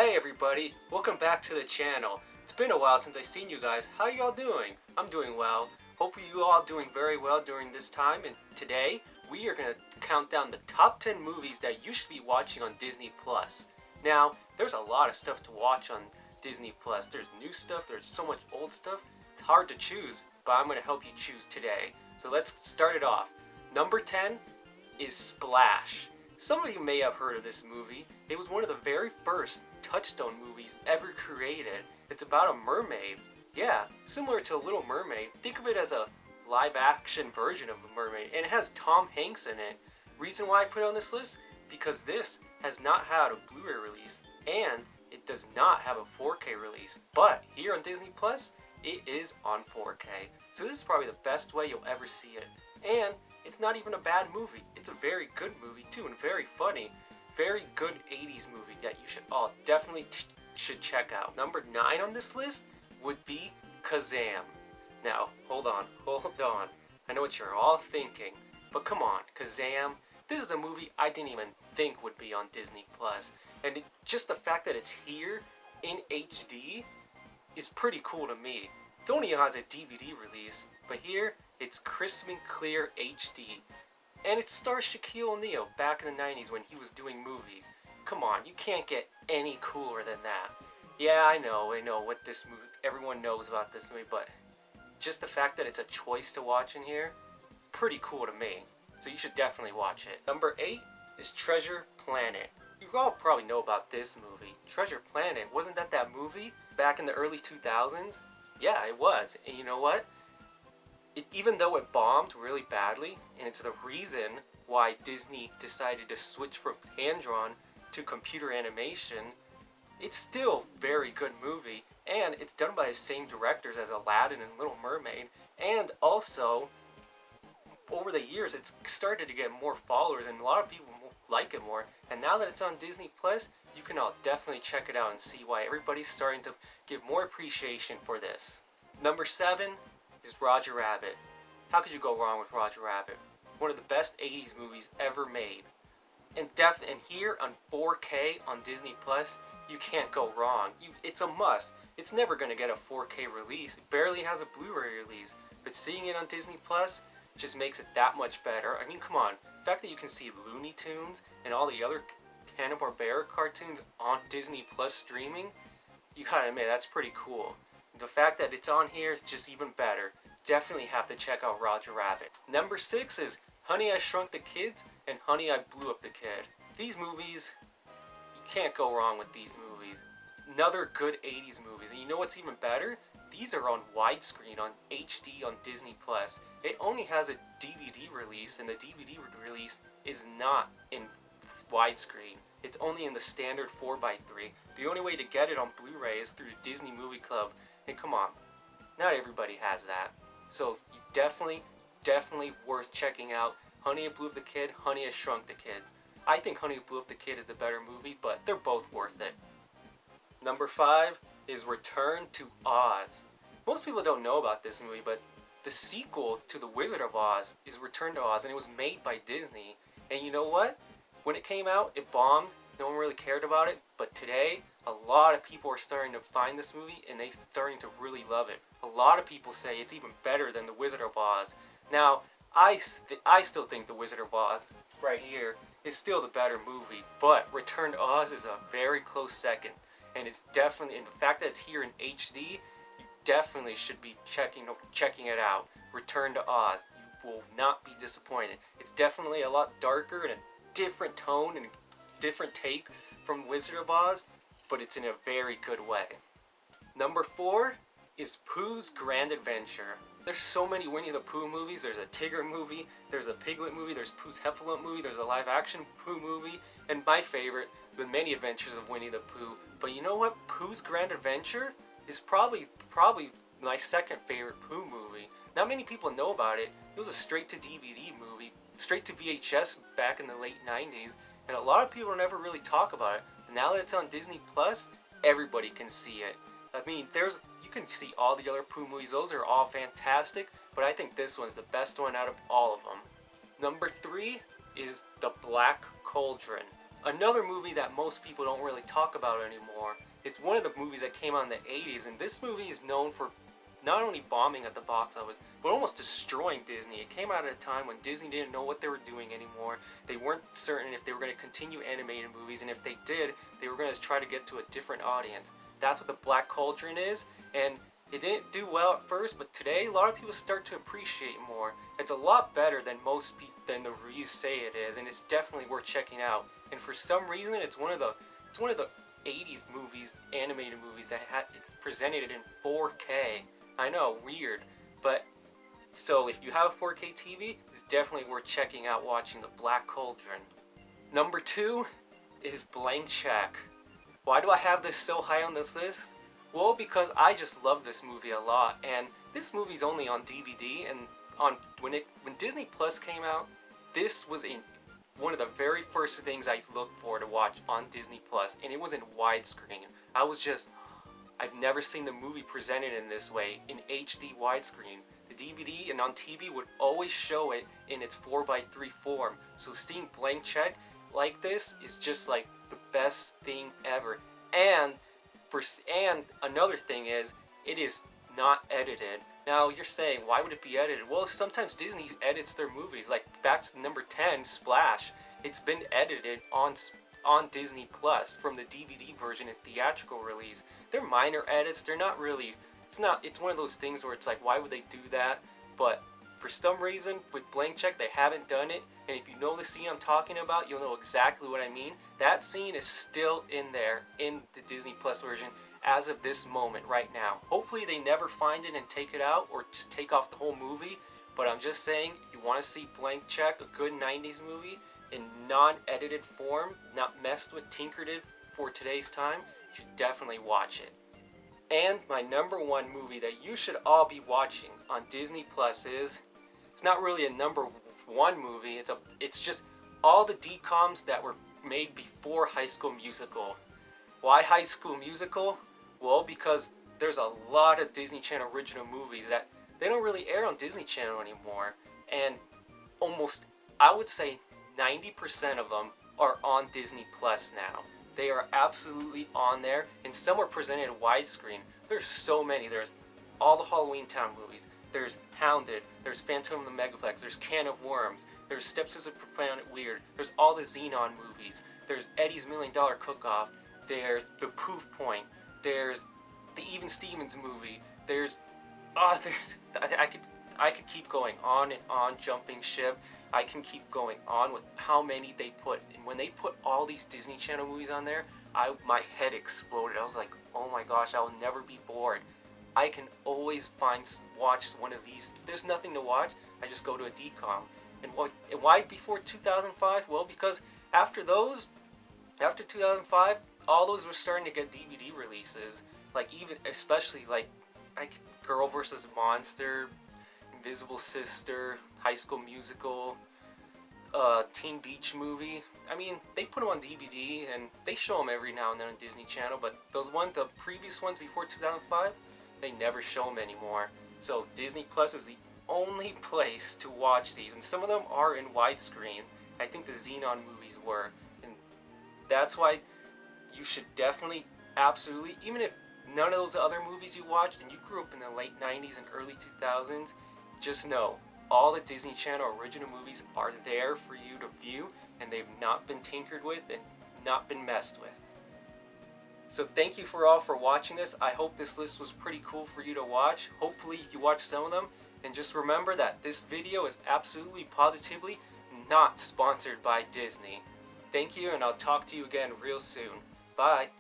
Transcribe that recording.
Hey everybody, welcome back to the channel. It's been a while since I've seen you guys. How y'all doing? I'm doing well. Hopefully you all doing very well during this time, and today we are going to count down the top 10 movies that you should be watching on Disney Plus. Now, there's a lot of stuff to watch on Disney Plus. There's new stuff, there's so much old stuff. It's hard to choose, but I'm going to help you choose today. So let's start it off. Number 10 is Splash. Some of you may have heard of this movie. It was one of the very first Touchstone movies ever created. It's about a mermaid. Yeah, similar to Little Mermaid. Think of it as a live action version of the mermaid, and it has Tom Hanks in it. Reason why I put it on this list? Because this has not had a Blu-ray release, and it does not have a 4K release. But here on Disney Plus, it is on 4K. So this is probably the best way you'll ever see it. And it's not even a bad movie. It's a very good movie too, and very funny. Very good 80s movie that you should all definitely should check out. Number 9 on this list would be Shazam. Now, hold on. I know what you're all thinking, but come on, Shazam. This is a movie I didn't even think would be on Disney Plus, and just the fact that it's here in HD is pretty cool to me. It's only has a DVD release, but here it's crisp and clear HD. And it stars Shaquille O'Neal back in the 90s when he was doing movies. Come on, you can't get any cooler than that. Yeah, I know what this movie, everyone knows about this movie, but just the fact that it's a choice to watch in here, it's pretty cool to me. So you should definitely watch it. Number 8 is Treasure Planet. You all probably know about this movie. Treasure Planet, wasn't that movie back in the early 2000s? Yeah, it was. And you know what? Even though it bombed really badly, and it's the reason why Disney decided to switch from hand-drawn to computer animation, it's still a very good movie, and it's done by the same directors as Aladdin and Little Mermaid, and also, over the years, it's started to get more followers, and a lot of people like it more, and now that it's on Disney Plus, you can all definitely check it out and see why everybody's starting to give more appreciation for this. Number 7 is Roger Rabbit. How could you go wrong with Roger Rabbit? One of the best 80s movies ever made. And here on 4K on Disney Plus, you can't go wrong. It's a must. It's never going to get a 4K release. It barely has a Blu-ray release. But seeing it on Disney Plus just makes it that much better. I mean, come on. The fact that you can see Looney Tunes and all the other Hanna-Barbera cartoons on Disney Plus streaming, you gotta admit, that's pretty cool. The fact that it's on here is just even better. Definitely have to check out Roger Rabbit. Number 6 is Honey, I Shrunk the Kids and Honey, I Blew Up the Kid. These movies, you can't go wrong with these movies. Another good 80s movies. And you know what's even better? These are on widescreen, on HD, on Disney Plus. It only has a DVD release, and the DVD release is not in widescreen. It's only in the standard 4:3. The only way to get it on Blu-ray is through Disney Movie Club. And come on, not everybody has that. So you definitely worth checking out Honey, I Blew Up the Kid, Honey, I Shrunk the Kids. I think Honey, I Blew Up the Kid is the better movie, but they're both worth it. Number 5 is Return to Oz. Most people don't know about this movie, but the sequel to The Wizard of Oz is Return to Oz, and it was made by Disney. And you know what? When it came out, it bombed. No one really cared about it, but today, a lot of people are starting to find this movie, and they're starting to really love it. A lot of people say it's even better than The Wizard of Oz. Now, I still think The Wizard of Oz, right here, is still the better movie, but Return to Oz is a very close second, and it's definitely, and the fact that it's here in HD, you definitely should be checking it out. Return to Oz. You will not be disappointed. It's definitely a lot darker and a different tone and different take from Wizard of Oz, but it's in a very good way. Number 4 is Pooh's Grand Adventure. There's so many Winnie the Pooh movies. There's a Tigger movie, there's a Piglet movie, there's Pooh's Heffalump movie, there's a live action Pooh movie, and my favorite, The Many Adventures of Winnie the Pooh. But you know what? Pooh's Grand Adventure is probably my second favorite Pooh movie. Not many people know about it. It was a straight to DVD movie, straight to VHS back in the late 90s. And a lot of people never really talk about it. And now that it's on Disney Plus, everybody can see it. I mean, you can see all the other Pooh movies. Those are all fantastic, but I think this one's the best one out of all of them. Number 3 is The Black Cauldron. Another movie that most people don't really talk about anymore. It's one of the movies that came out in the 80s, and this movie is known for not only bombing at the box office, but almost destroying Disney. It came out at a time when Disney didn't know what they were doing anymore. They weren't certain if they were going to continue animated movies, and if they did, they were going to try to get to a different audience. That's what the Black Cauldron is, and it didn't do well at first, but today a lot of people start to appreciate more. It's a lot better than than the reviews say it is, and it's definitely worth checking out. And for some reason, it's one of the 80s movies, animated movies that it's presented in 4K. I know, weird, but so if you have a 4K TV, it's definitely worth checking out watching the Black Cauldron. Number 2 is Blank Check. Why do I have this so high on this list? Well, because I just love this movie a lot, and this movie's only on DVD, and when Disney Plus came out, this was one of the very first things I looked for to watch on Disney Plus, and it was in widescreen. I've never seen the movie presented in this way, in HD widescreen. The DVD and on TV would always show it in its 4:3 form, so seeing Blank Check like this is just like the best thing ever. And another thing is, it is not edited. Now you're saying, why would it be edited? Well, sometimes Disney edits their movies, like back to number 10, Splash. It's been edited on Disney Plus from the DVD version and theatrical release. They're minor edits. They're not really. It's one of those things where it's like, why would they do that? But for some reason, with Blank Check, they haven't done it. And if you know the scene I'm talking about, you'll know exactly what I mean. That scene is still in there in the Disney Plus version as of this moment right now. Hopefully they never find it and take it out or just take off the whole movie. But I'm just saying, if you want to see Blank Check, a good 90s movie in non-edited form, not messed with, tinkered it for today's time, you should definitely watch it. And my number 1 movie that you should all be watching on Disney Plus is, it's not really a number 1 movie, it's just all the DCOMs that were made before High School Musical. Why High School Musical? Well, because there's a lot of Disney Channel original movies that they don't really air on Disney Channel anymore, and almost, I would say 90% of them are on Disney Plus now. They are absolutely on there, and some are presented widescreen. There's so many. There's all the Halloween Town movies. There's Hounded. There's Phantom of the Megaplex. There's Can of Worms. There's Stepsisters of Planet Weird. There's all the Xenon movies. There's Eddie's $1 Million Cook-Off. There's The Proof Point. There's the Even Stevens movie. I could keep going on and on. Jumping Ship. I can keep going on with how many they put. And when they put all these Disney Channel movies on there, my head exploded. I was like, oh my gosh, I will never be bored. I can always watch one of these. If there's nothing to watch, I just go to a DCOM. And why before 2005? Well, because after 2005, all those were starting to get DVD releases. Especially Girl vs. Monster, Invisible Sister, High School Musical, Teen Beach Movie. I mean, they put them on DVD and they show them every now and then on Disney Channel, but the previous ones before 2005, they never show them anymore. So Disney Plus is the only place to watch these, and some of them are in widescreen. I think the Xenon movies were, and that's why you should definitely, absolutely, even if none of those other movies you watched and you grew up in the late 90s and early 2000s, just know all the Disney Channel original movies are there for you to view, and they've not been tinkered with and not been messed with. So thank you for watching this. I hope this list was pretty cool for you to watch. Hopefully you watched some of them, and just remember that this video is absolutely positively not sponsored by Disney. Thank you, and I'll talk to you again real soon. Bye.